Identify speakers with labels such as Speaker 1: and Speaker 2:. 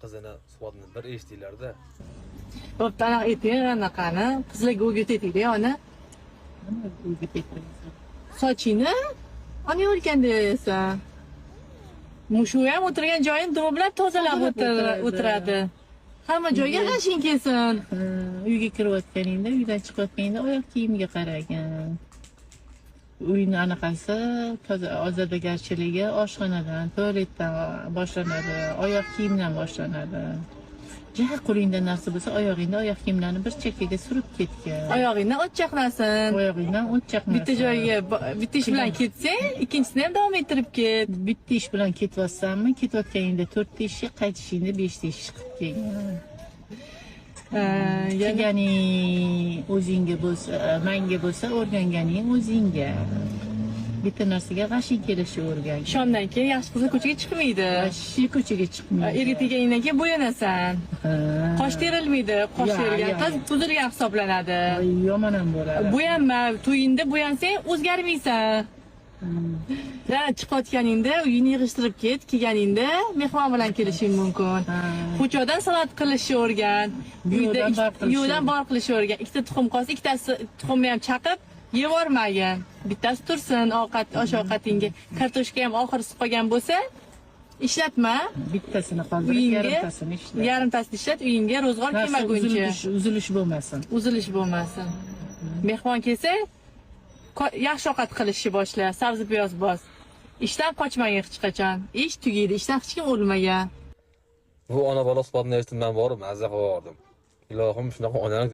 Speaker 1: qizini suhbatini bir eshitdinglar-da.
Speaker 2: Bo'pti, anaqa ayting, anaqani qizlarga o'rgataylik-da, ona.
Speaker 3: Nima o'rgatyapsiz?
Speaker 2: Sochingni ona o'rganda esa. Mushu ham o'tirgan joyini dumi bilan tozalab o'tiradi. Hamma joyga g'ashing kelsin.
Speaker 3: Uyga kirayotganingda, uydan chiqayotganingda oyoq kiyimiga qaragin. Uyni anaqasi toza ozodagarchiligi oshxonadan, tualetdan boshlanadi, oyoq kiyimdan boshlanadi. Jar qo'lingda narsa bo'lsa, oyog'ingda oyoq kiyimlarni bir chekkaga surib ketgan.
Speaker 2: Oyog'ingdan o't chaqnasin.
Speaker 3: Oyog'ingdan o't chaqnasin.
Speaker 2: Bitta joyga bitta ish bilan ketsang, ikkinchisini ham davom ettirib ket.
Speaker 3: Bitta ish bilan ketyapsanmi? Ketayotganingda 4 ta ish, qaytishingda 5 ta ish qilib kelgan. Kelganing o'zingga bo'lsa, menga bo'lsa, o'rganganing o'zingga. Bitta narsaga g'ashing kelishni o'rgan.
Speaker 2: Shomdan keyin yaxshi qizlar ko'chaga chiqmaydi.
Speaker 3: G'ashi ko'chaga chiqmaydi.
Speaker 2: Erga teganingdan keyin bo'yanasan. Qosh terilmaydi. Qosh terilgan qiz buzilgan hisoblanadi.
Speaker 3: Yomon ham bo'ladi.
Speaker 2: Bo'yanma, to'yingda bo'yansang o'zgarmaysan. Chiqayotganingda uyini yig'ishtirib ket, kelganingda mehmon bilan kelishing mumkin. Ko'chadan salat qilishni o'rgan. Yo'ldan bor qilishni o'rgan. Ikkita tuxum qolsa, ikkitasi tuxumni ham chaqib yevormagin. Bittasi tursin osh-ovqatingga. Kartoshka ham oxirisi qolgan bo'lsa, ishlatma.
Speaker 3: Bittasini qoldirib, yarimtasini ishlat.
Speaker 2: Yarimtasini ishlat, uyingga ro'zg'or kelmaguncha.
Speaker 3: Uzilish bo'lmasin.
Speaker 2: Uzilish bo'lmasin. Mehmon kelsa, yaxshi ovqat qilishni boshla, sabzi piyoz bos. Ishdan qochmagin hech qachon. Ish tugaydi, ishdan hech kim o'lmagan.
Speaker 1: Bu ona bola suhbatini eshitib men borib mazza qilib oldim. Ilohim shunaqa onani